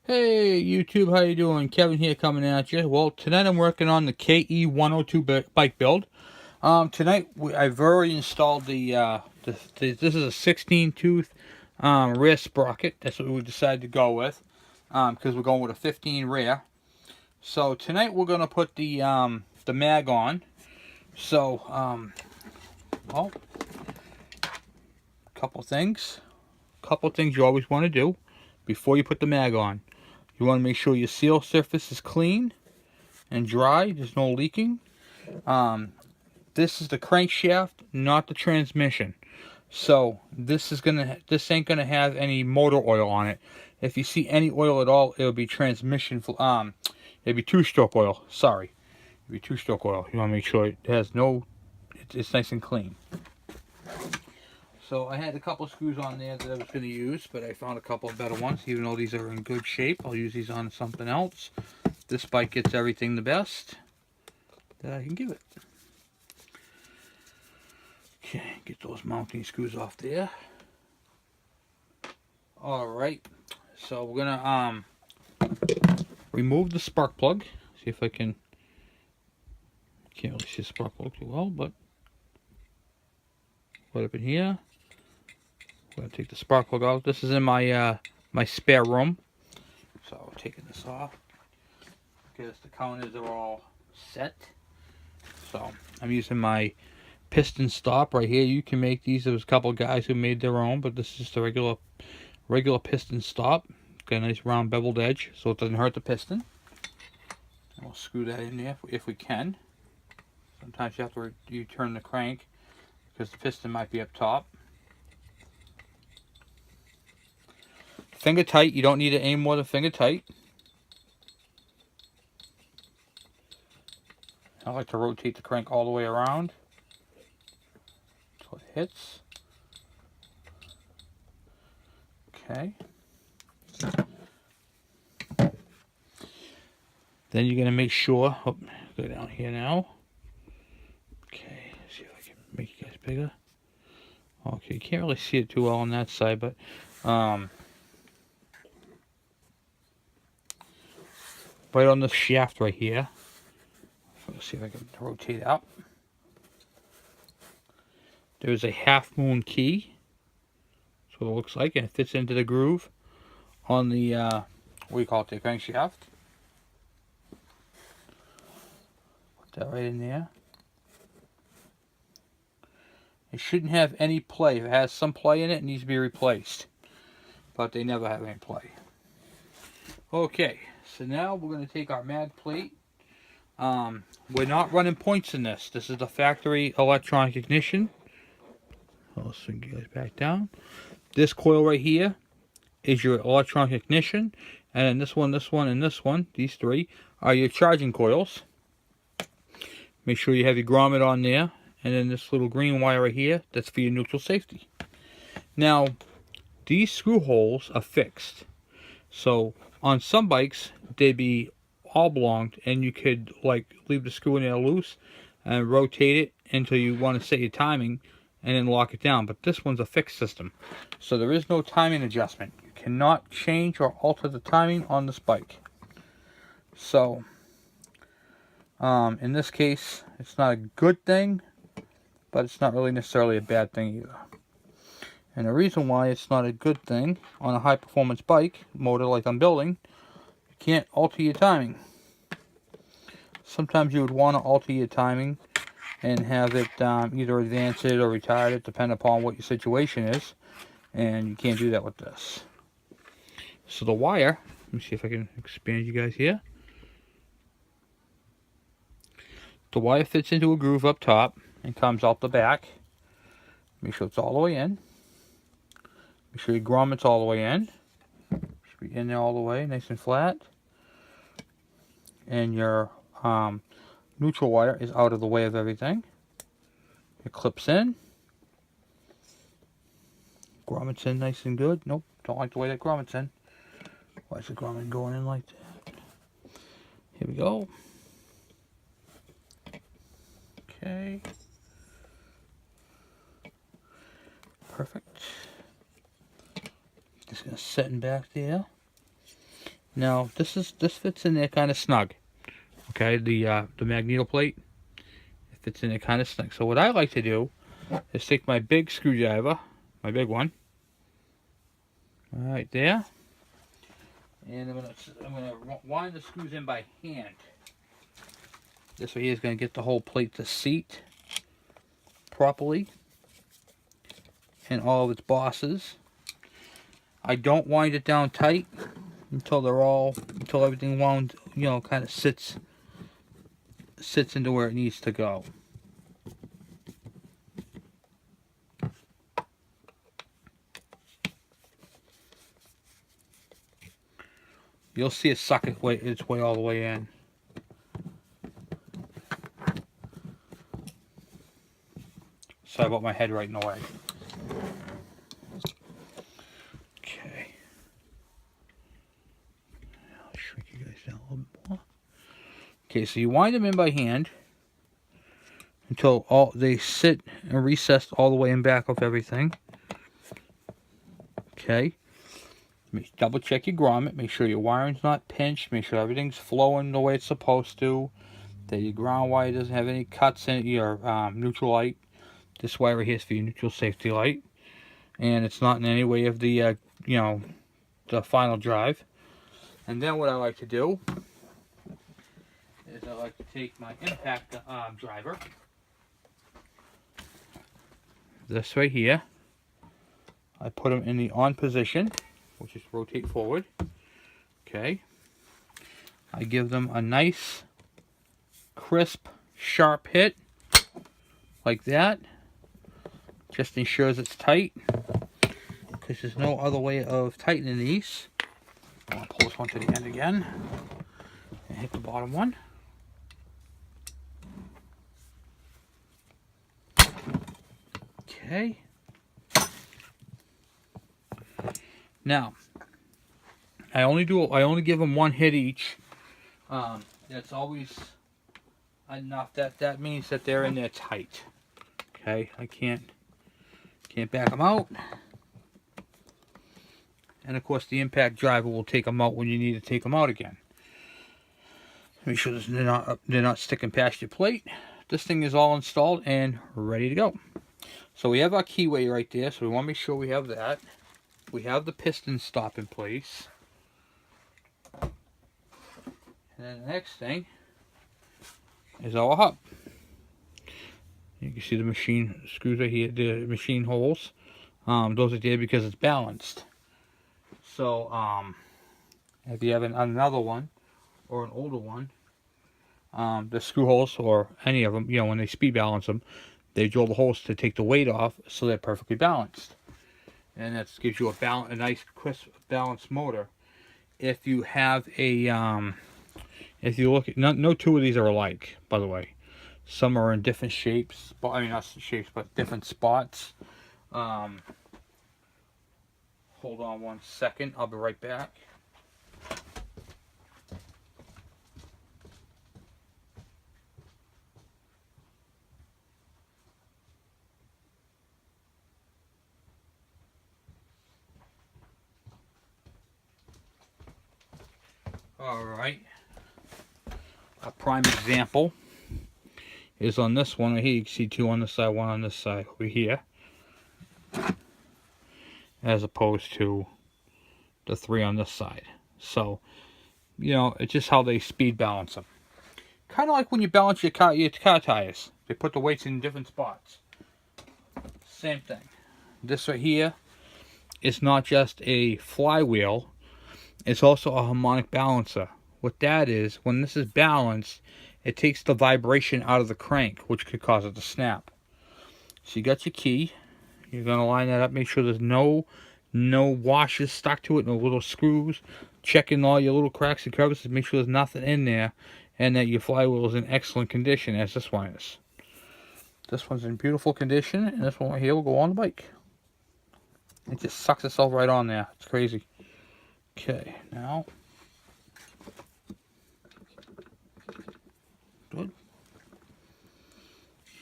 Hey YouTube, how you doing? Kevin here coming at you. Well, tonight I'm working on the KE102 bike build. Tonight I've already installed this is a 16 tooth rear sprocket. That's what we decided to go with because we're going with a 15 rear. So tonight we're gonna put the mag on. So well, couple things you always want to do before you put the mag on. You want to make sure your seal surface is clean and dry. There's no leaking. This is the crankshaft, not the transmission. So this ain't gonna have any motor oil on it. If you see any oil at all, it'll be transmission. It'll be two-stroke oil. Sorry, it'll be two-stroke oil. You want to make sure it has no. It's nice and clean. So I had a couple screws on there that I was going to use, but I found a couple of better ones. Even though these are in good shape, I'll use these on something else. This bike gets everything the best that I can give it. Okay, get those mounting screws off there. Alright, so we're going to remove the spark plug. See if I can... Can't really see the spark plug too well, but... Put it up in here. I'm going to take the spark plug out. This is in my my spare room. So taking this off. Because the counters are all set. So I'm using my piston stop right here. You can make these. There was a couple of guys who made their own, but this is just a regular piston stop. Got a nice round beveled edge so it doesn't hurt the piston. And we'll screw that in there if we can. Sometimes you have to turn the crank because the piston might be up top. Finger tight. You don't need to aim more than finger tight. I like to rotate the crank all the way around until it hits. Okay. Then you're going to make sure, go down here now. Okay, see if I can make you guys bigger. Okay, you can't really see it too well on that side, but right on the shaft right here. Let's see if I can rotate out. There's a half moon key. That's what it looks like, and it fits into the groove on the what do you call it, the crankshaft. Put that right in there. It shouldn't have any play. If it has some play in it, it needs to be replaced. But they never have any play. Okay, so now we're going to take our mag plate. We're not running points in this. This is the factory electronic ignition. I'll swing you guys back down. This coil right here is your electronic ignition. And then this one, and this one, these three, are your charging coils. Make sure you have your grommet on there. And then this little green wire right here, that's for your neutral safety. Now, these screw holes are fixed. So, on some bikes, they'd be oblonged, and you could, like, leave the screw in there loose and rotate it until you want to set your timing and then lock it down. But this one's a fixed system. So, there is no timing adjustment. You cannot change or alter the timing on this bike. So, in this case, it's not a good thing, but it's not really necessarily a bad thing either. And the reason why it's not a good thing on a high performance bike motor like I'm building, you can't alter your timing. Sometimes you would want to alter your timing and have it either advance it or retard it, depending upon what your situation is. And you can't do that with this. So the wire, let me see if I can expand you guys here. The wire fits into a groove up top and comes out the back. Make sure it's all the way in. Make sure your grommet's all the way in. Should be in there all the way, nice and flat. And your neutral wire is out of the way of everything. It clips in. Grommet's in nice and good. Nope, don't like the way that grommet's in. Why is the grommet going in like that? Here we go. Okay. Perfect. Just gonna set in back there. Now this fits in there kind of snug. Okay, the magneto plate, it fits in there kind of snug. So what I like to do is take my big screwdriver, my big one, right there, and I'm gonna wind the screws in by hand. This way here is going to get the whole plate to seat properly in all of its bosses. I don't wind it down tight until everything wound, kind of sits into where it needs to go. You'll see it suck its way all the way in. Sorry about my head right in the way. Okay. I'll shrink you guys down a little bit more. Okay, so you wind them in by hand until they sit and recessed all the way in back of everything. Okay. Double check your grommet. Make sure your wiring's not pinched. Make sure everything's flowing the way it's supposed to. That your ground wire doesn't have any cuts in it. Your neutral light. This wire right here is for your neutral safety light, and it's not in any way of the the final drive. And then what I like to do is I like to take my impact driver, this right here. I put them in the on position, which is rotate forward. Okay. I give them a nice, crisp, sharp hit, like that. Just ensures it's tight, because there's no other way of tightening these. I'm going to pull this one to the end again and hit the bottom one. Okay. Now, I only give them one hit each. That's always enough. That means that they're in there tight. Okay, I can't back them out. And of course, the impact driver will take them out when you need to take them out again. Make sure they're not sticking past your plate. This thing is all installed and ready to go. So we have our keyway right there. So we want to make sure we have that. We have the piston stop in place. And then the next thing is our hub. You can see the machine screws right here, the machine holes. Those are there because it's balanced. So, if you have another one or an older one, the screw holes or any of them, when they speed balance them, they drill the holes to take the weight off, so they're perfectly balanced. And that gives you a nice, crisp, balanced motor. If you have a, if you look at, no two of these are alike, by the way. Some are in different shapes, I mean not shapes, but different spots. Hold on one second, I'll be right back. Alright, a prime example is on this one right here. You can see two on this side, one on this side over here, as opposed to the three on this side. So, it's just how they speed balance them. Kind of like when you balance your car tires. They put the weights in different spots. Same thing. This right here is not just a flywheel, it's also a harmonic balancer. What that is, when this is balanced, it takes the vibration out of the crank, which could cause it to snap. So you got your key. You're going to line that up. Make sure there's no washers stuck to it, no little screws. Checking all your little cracks and crevices. Make sure there's nothing in there. And that your flywheel is in excellent condition, as this one is. This one's in beautiful condition. And this one right here will go on the bike. It just sucks itself right on there. It's crazy. Okay, now. Good.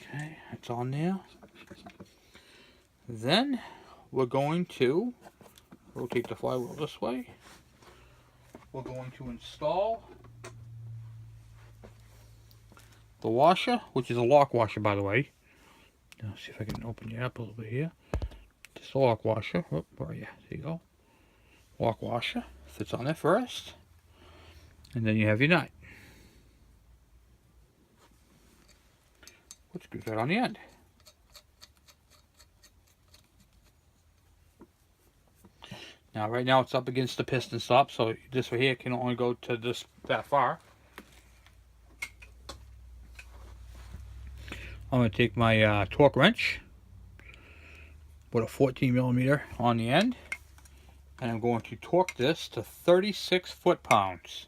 Okay, it's on there. Then we're going to rotate the flywheel this way. we're going to install the washer, which is a lock washer, by the way. Now, see if I can open you up a little bit here. Just a lock washer. Oh, where are you? There you go. Lock washer. Fits on there first. And then you have your nut, which goes right on the end. Now, right now it's up against the piston stop, so this right here can only go to that far. I'm going to take my torque wrench with a 14mm on the end, and I'm going to torque this to 36 foot-pounds.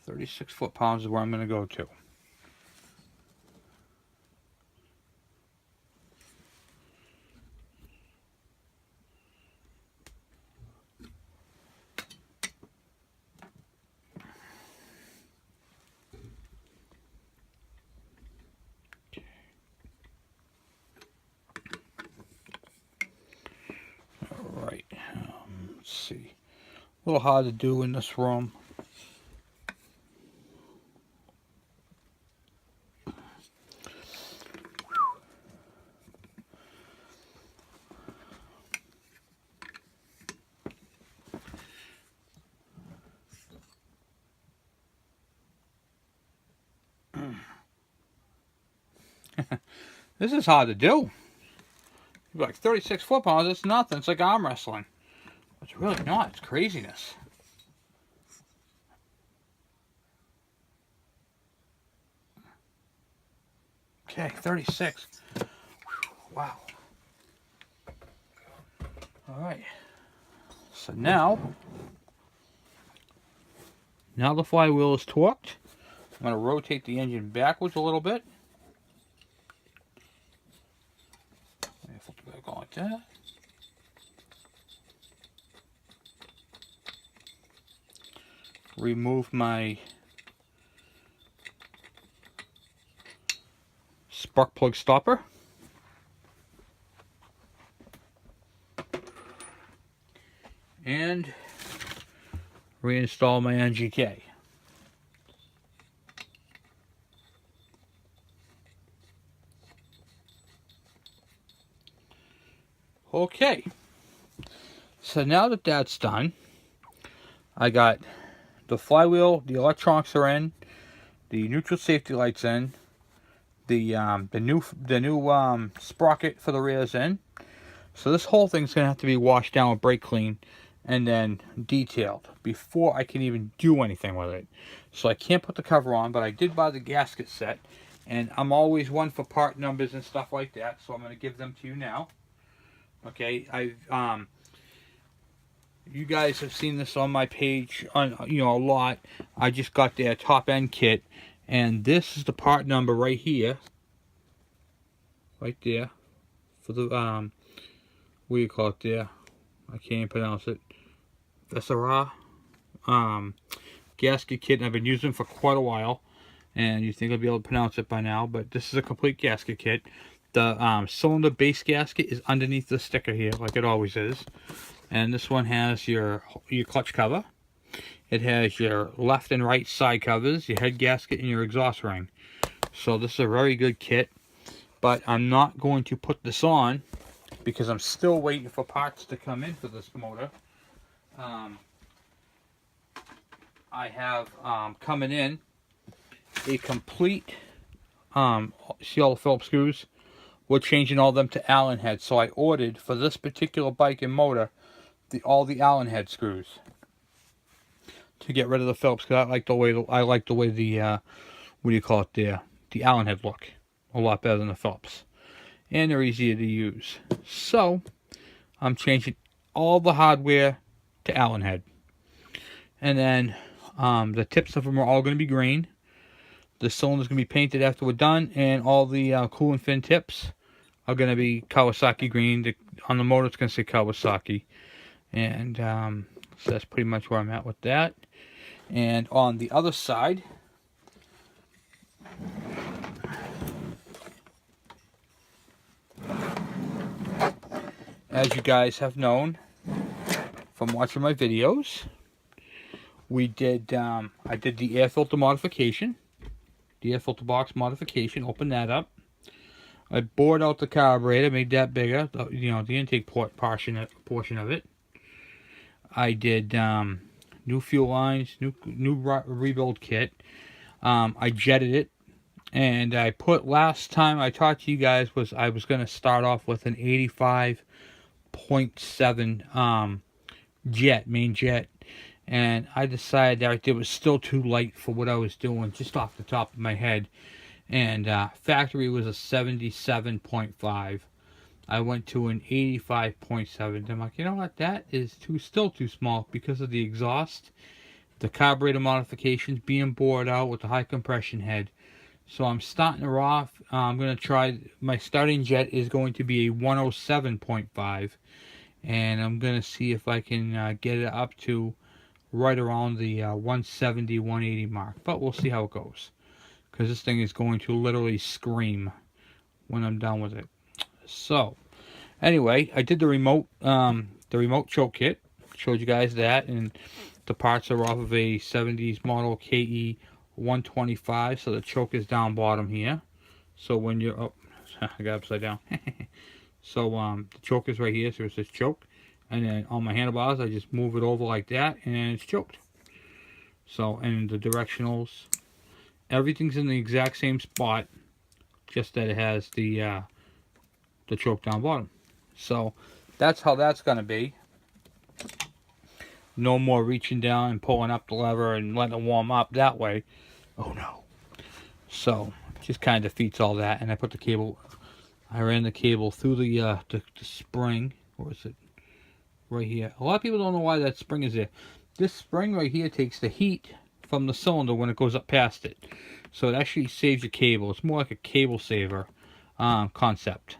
Is where I'm going to go to. All right. Let's see. A little hard to do in this room. This is hard to do. Like 36 foot-pounds, it's nothing. It's like arm wrestling. It's really not. It's craziness. Okay, 36. Wow. Alright. So now the flywheel is torqued. I'm going to rotate the engine backwards a little bit. Flip it back on like that. Remove my spark plug stopper. And reinstall my NGK. Okay, so now that that's done, I got the flywheel, the electronics are in, the neutral safety lights in, the new sprocket for the rear is in. So this whole thing's gonna have to be washed down with brake clean and then detailed before I can even do anything with it. So I can't put the cover on, but I did buy the gasket set, and I'm always one for part numbers and stuff like that, so I'm going to give them to you now. Okay, you guys have seen this on my page, a lot. I just got their top end kit, and this is the part number right here, right there, for the what do you call it there? I can't even pronounce it. Vesera gasket kit, and I've been using it for quite a while, and you think I'll be able to pronounce it by now, but this is a complete gasket kit. The cylinder base gasket is underneath the sticker here, like it always is. And this one has your clutch cover. It has your left and right side covers, your head gasket, and your exhaust ring. So this is a very good kit, but I'm not going to put this on because I'm still waiting for parts to come in for this motor. I have coming in a complete, see all the Phillips screws? We're changing all them to Allen heads. So I ordered for this particular bike and motor all the Allen head screws to get rid of the Phillips, because I like the way the what do you call it there? The Allen head look a lot better than the Phillips, and they're easier to use. So I'm changing all the hardware to Allen head, and then the tips of them are all going to be green. The cylinder's going to be painted after we're done, and all the coolant fin tips are going to be Kawasaki green. On the motor, it's going to say Kawasaki. And so that's pretty much where I'm at with that. And on the other side, as you guys have known from watching my videos, we did, I did the air filter modification, the air filter box modification, opened that up. I bored out the carburetor, made that bigger, you know, the intake portion of it. I did new fuel lines, new rebuild kit. I jetted it, and I put, last time I talked to you guys was I was going to start off with an 85.7 main jet, and I decided that it was still too light for what I was doing, just off the top of my head. And factory was a 77.5. I went to an 85.7. I'm like, you know what, that is still too small because of the exhaust, the carburetor modifications being bored out with the high compression head. So I'm starting her off. I'm going to try, my starting jet is going to be a 107.5, and I'm going to see if I can get it up to right around the 170, 180 mark. But we'll see how it goes, because this thing is going to literally scream when I'm done with it. So anyway, I did the remote choke kit. Showed you guys that, and the parts are off of a 70s model KE125, so the choke is down bottom here. So when you're, oh, I got upside down. So the choke is right here, so it says choke, and then on my handlebars I just move it over like that, and it's choked. So, and the directionals, everything's in the exact same spot, just that it has the choke down bottom. So that's how that's going to be. No more reaching down and pulling up the lever and letting it warm up that way. Oh no. So just kind of defeats all that. And I put the cable, I ran the cable through the spring. Or is it right here? A lot of people don't know why that spring is there. This spring right here takes the heat from the cylinder when it goes up past it. So it actually saves your cable. It's more like a cable saver concept.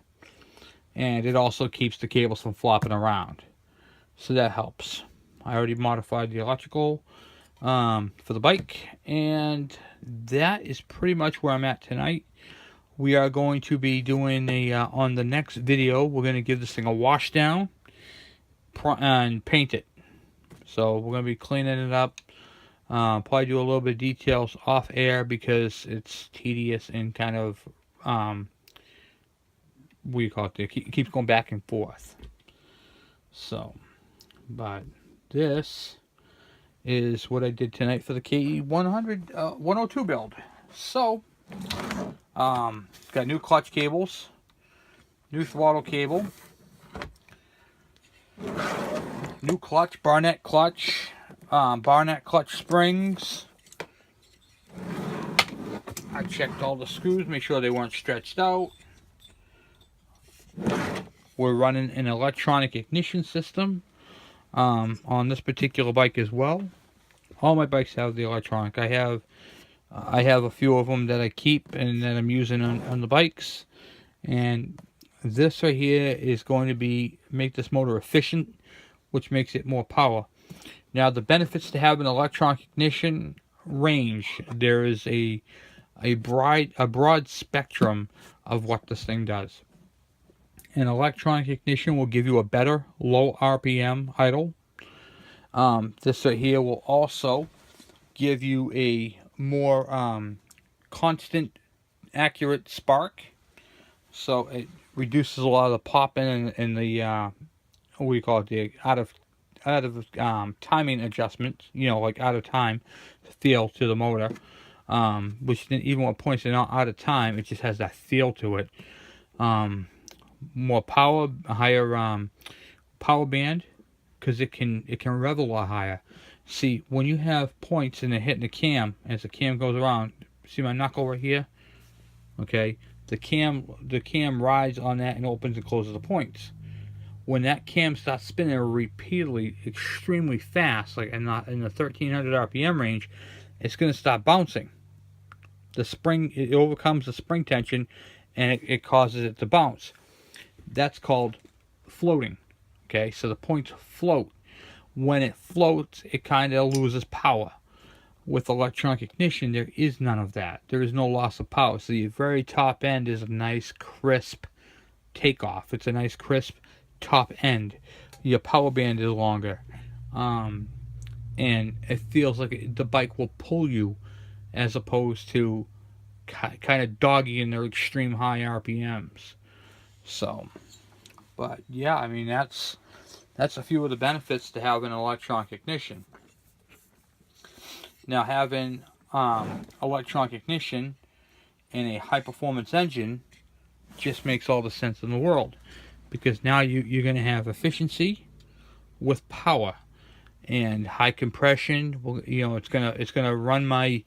And it also keeps the cables from flopping around. So that helps. I already modified the electrical for the bike. And that is pretty much where I'm at tonight. We are going to be doing on the next video, we're going to give this thing a wash down and paint it. So we're going to be cleaning it up. Probably do a little bit of details off air because it's tedious and kind of what do you call it? It keeps going back and forth. So, but this is what I did tonight for the KE100 102 build. So, got new clutch cables, new throttle cable, new clutch, Barnett clutch springs. I checked all the screws, make sure they weren't stretched out. We're running an electronic ignition system on this particular bike as well. All my bikes have the electronic. I have a few of them that I keep and that I'm using on the bikes. And this right here is going to make this motor efficient, which makes it more power. Now the benefits to having electronic ignition range. There is a broad spectrum of what this thing does. An electronic ignition will give you a better low RPM idle. This right here will also give you a more constant, accurate spark. So it reduces a lot of the popping and the what do you call it? The out of timing adjustments. You know, like out of time feel to the motor. Which even when points are not out of time, it just has that feel to it. More power, a higher power band, because it can rev a lot higher. See, when you have points and they're hitting the cam, as the cam goes around, see my knuckle right here? Okay, the cam rides on that and opens and closes the points. When that cam starts spinning repeatedly, extremely fast, like in the 1300 RPM range, it's going to stop bouncing. The spring, it overcomes the spring tension, and it causes it to bounce. That's called floating. Okay, so the points float. When it floats, it kind of loses power. With electronic ignition, there is none of that. There is no loss of power. So the very top end is a nice crisp takeoff. It's a nice crisp top end. Your power band is longer. And it feels like the bike will pull you as opposed to kind of doggy in their extreme high RPMs. So, but yeah, I mean, that's a few of the benefits to having an electronic ignition. Now, having electronic ignition in a high performance engine just makes all the sense in the world, because now you're going to have efficiency with power and high compression. You know, it's gonna run my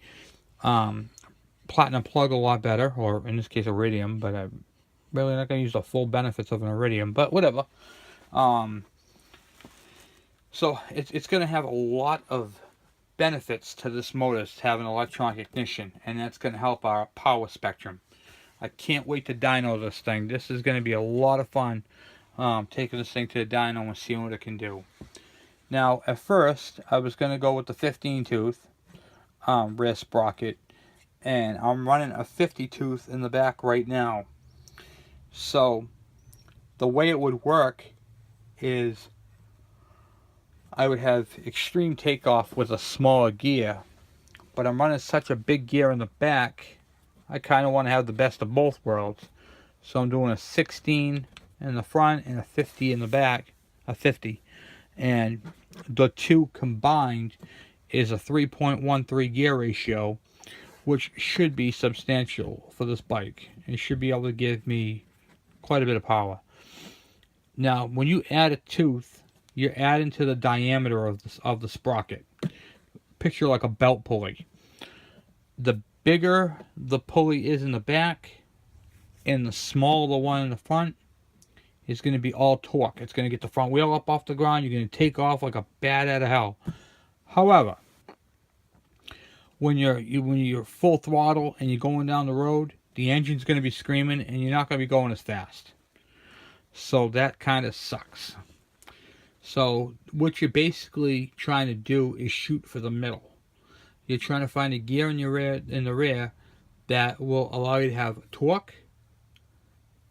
platinum plug a lot better, or in this case iridium, but I'm really not going to use the full benefits of an iridium, but whatever. So it's going to have a lot of benefits to this motor to have an electronic ignition, and that's going to help our power spectrum. I can't wait to dyno this thing. This is going to be a lot of fun, taking this thing to the dyno and seeing what it can do. Now, at first, I was going to go with the 15 tooth rear sprocket, and I'm running a 50 tooth in the back right now. So the way it would work is I would have extreme takeoff with a smaller gear, but I'm running such a big gear in the back, I kind of want to have the best of both worlds. So I'm doing a 16 in the front and a 50 in the back, a 50. And the two combined is a 3.13 gear ratio, which should be substantial for this bike. It should be able to give me quite a bit of power. Now, when you add a tooth, you're adding to the diameter of the sprocket. Picture like a belt pulley. The bigger the pulley is in the back, and the smaller the one in the front, is going to be all torque. It's going to get the front wheel up off the ground. You're going to take off like a bat out of hell. However, when you're full throttle and you're going down the road, the engine's going to be screaming and you're not going to be going as fast. So that kind of sucks. So what you're basically trying to do is shoot for the middle. You're trying to find a gear in the rear that will allow you to have torque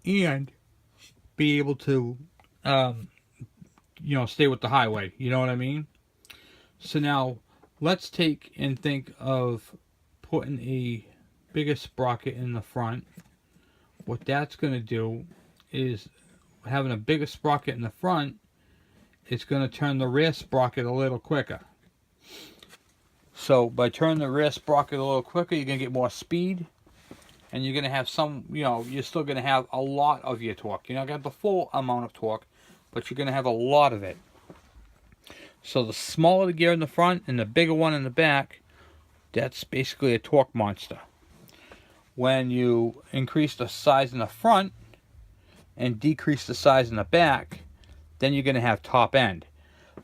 and be able to stay with the highway. You know what I mean? So now let's take and think of putting a bigger sprocket in the front. What that's going to do is, having a bigger sprocket in the front, it's going to turn the rear sprocket a little quicker. So by turning the rear sprocket a little quicker, you're going to get more speed, and you're going to have you're still going to have a lot of your torque. You're not going to have the full amount of torque, but you're going to have a lot of it. So the smaller the gear in the front and the bigger one in the back, that's basically a torque monster. When you increase the size in the front and decrease the size in the back, then you're going to have top end.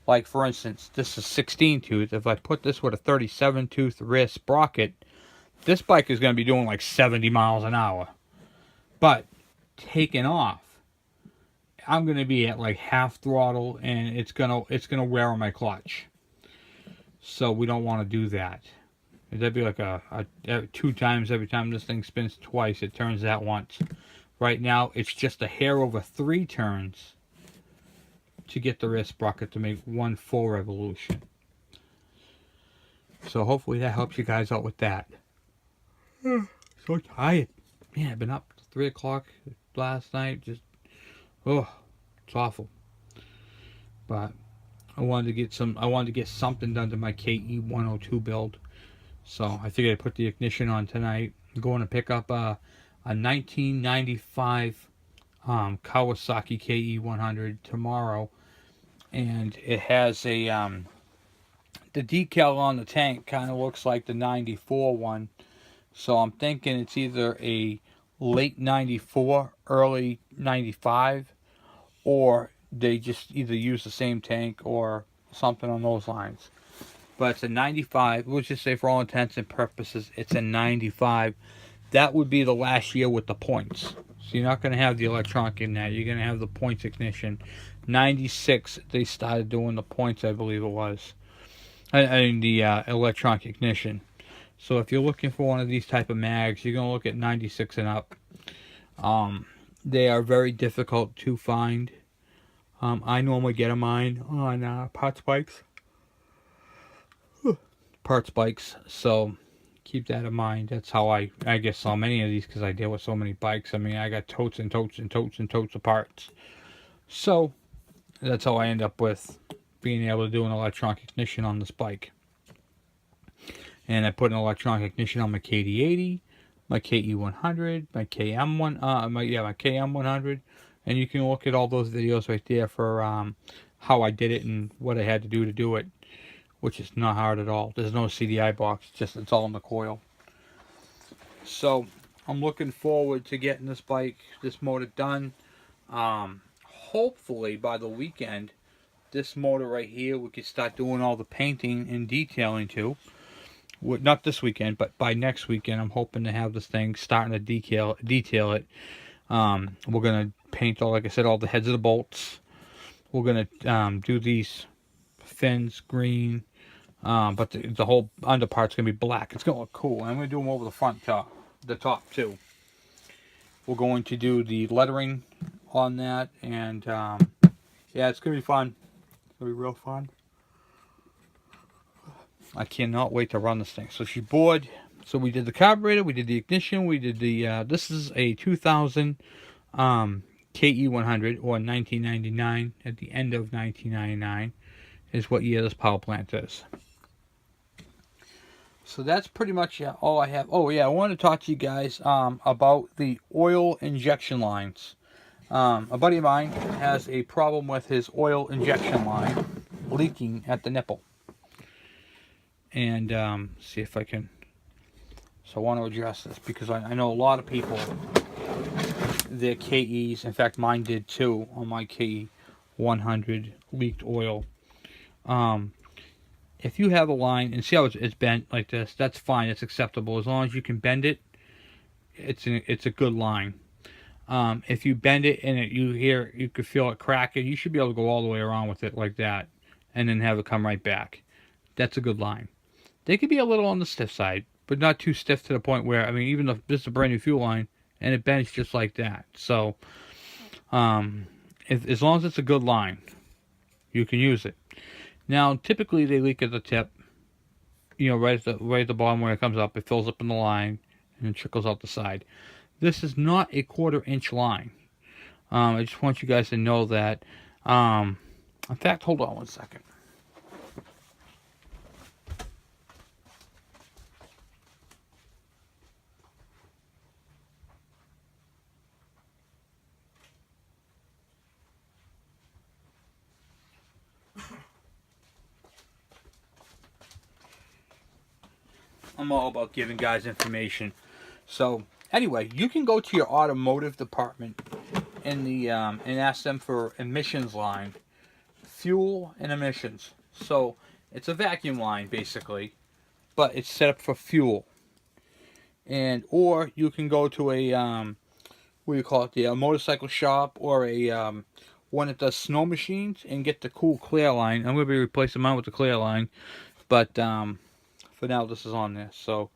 Like, for instance, this is 16 tooth. If I put this with a 37 tooth rear sprocket, this bike is going to be doing like 70 miles an hour. But taking off, I'm going to be at like half throttle, and it's going to wear on my clutch. So we don't want to do that. That'd be like a 2 times every time this thing spins twice, it turns that once. Right now, it's just a hair over 3 turns to get the rear sprocket to make 1 full revolution. So hopefully that helps you guys out with that. So tired. Man, I've been up to 3 o'clock last night. Just, it's awful. But I wanted to get something done to my KE102 build. So I figured I'd put the ignition on tonight. I'm going to pick up a 1995 Kawasaki KE100 tomorrow, and it has a the decal on the tank kind of looks like the 94 one, so I'm thinking it's either a late 94, early 95, or they just either use the same tank or something on those lines. But it's a 95. Let's just say for all intents and purposes, it's a 95. That would be the last year with the points. So you're not going to have the electronic in that. You're going to have the points ignition. 96, they started doing the points, I believe it was. I mean, the electronic ignition. So if you're looking for one of these type of mags, you're going to look at 96 and up. They are very difficult to find. I normally get a mine on parts bikes. So keep that in mind. That's how I get so many of these, because I deal with so many bikes. I mean, I got totes and totes and totes and totes of parts. So that's how I end up with being able to do an electronic ignition on this bike. And I put an electronic ignition on my KD80, my KE100, my my KM100, and you can look at all those videos right there for how I did it and what I had to do it, which is not hard at all. There's no CDI box, just it's all in the coil. So I'm looking forward to getting this motor done. Hopefully by the weekend, this motor right here, we can start doing all the painting and detailing to. Not this weekend, but by next weekend, I'm hoping to have this thing starting to detail it. We're gonna paint all, like I said, all the heads of the bolts. We're gonna do these fins green, but the whole underpart's gonna be black. It's gonna look cool. And I'm gonna do them over the top too. We're going to do the lettering on that, and yeah, it's gonna be fun. It's gonna be real fun. I cannot wait to run this thing. So she's bored. So we did the carburetor, we did the ignition, we did the, this is a 2000 KE100, or 1999, at the end of 1999, is what year this power plant is. So that's pretty much all I have. Oh yeah, I want to talk to you guys about the oil injection lines. A buddy of mine has a problem with his oil injection line leaking at the nipple. And see if I can. So I want to address this because I know a lot of people, their KEs, in fact mine did too, on my KE100, leaked oil. If you have a line, and see how it's bent like this, that's fine, it's acceptable. As long as you can bend it, it's a good line. If you bend it and you could feel it cracking, you should be able to go all the way around with it like that, and then have it come right back. That's a good line. They could be a little on the stiff side, but not too stiff to the point where, I mean, even though this is a brand new fuel line, and it bends just like that. So, as long as it's a good line, you can use it. Now, typically they leak at the tip, right at the bottom where it comes up. It fills up in the line, and then trickles out the side. This is not a 1/4 inch line. I just want you guys to know that. In fact, hold on one second. I'm all about giving guys information. So anyway, you can go to your automotive department in the and ask them for emissions line, fuel and emissions. So it's a vacuum line basically, but it's set up for fuel. And or you can go to a what do you call it, a motorcycle shop, or a one that does snow machines, and get the cool clear line. I'm going to be replacing mine with the clear line, but for now this is on there. So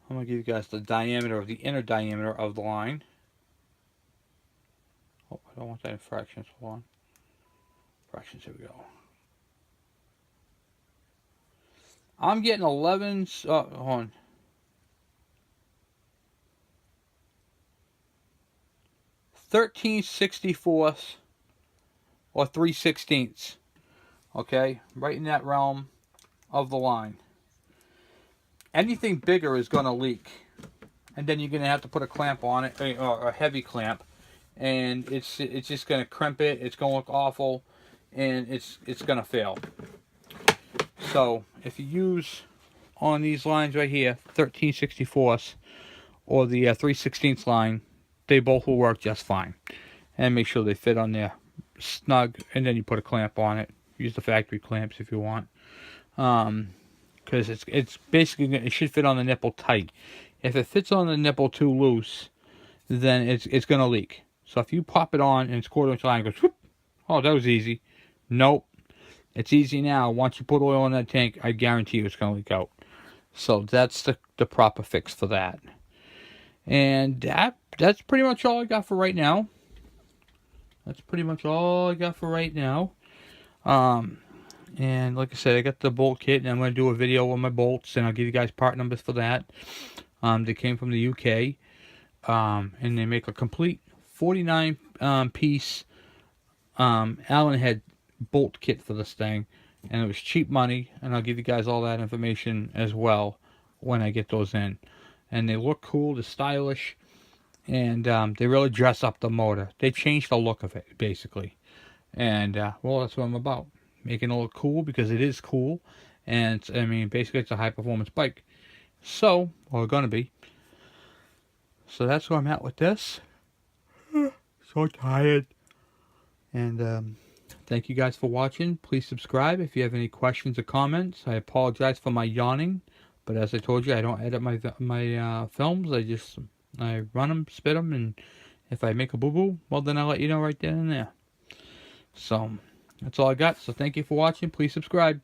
I'm going to give you guys the inner diameter of the line. Oh, I don't want that in fractions. Hold on. Fractions, here we go. I'm getting 11, hold on. 13/64 or 3/16. Okay, right in that realm of the line. Anything bigger is going to leak, and then you're going to have to put a clamp on it, or a heavy clamp, and it's just going to crimp it. It's going to look awful, and it's going to fail. So if you use on these lines right here, 13/64 or the 3/16 line, they both will work just fine. And make sure they fit on there snug, and then you put a clamp on it. Use the factory clamps if you want. Because it's basically, it should fit on the nipple tight. If it fits on the nipple too loose, then it's going to leak. So if you pop it on and it's 1/4 inch line, it goes whoop, oh, that was easy. Nope, it's easy now. Once you put oil in that tank, I guarantee you it's going to leak out. So that's the proper fix for that. And that's pretty much all I got for right now. that's pretty much all I got for right now. And like I said, I got the bolt kit, and I'm going to do a video on my bolts, and I'll give you guys part numbers for that. They came from the UK, and they make a complete 49 piece Allen head bolt kit for this thing, and it was cheap money, and I'll give you guys all that information as well when I get those in. And they look cool, they're stylish, and they really dress up the motor. They changed the look of it, basically. And, well, that's what I'm about. Making it look cool, because it is cool. And, I mean, basically it's a high-performance bike. So, or gonna be. So that's where I'm at with this. So tired. And, thank you guys for watching. Please subscribe if you have any questions or comments. I apologize for my yawning. But as I told you, I don't edit my films. I run them, spit them, and if I make a boo-boo, well, then I'll let you know right then and there. So, that's all I got. So, thank you for watching. Please subscribe.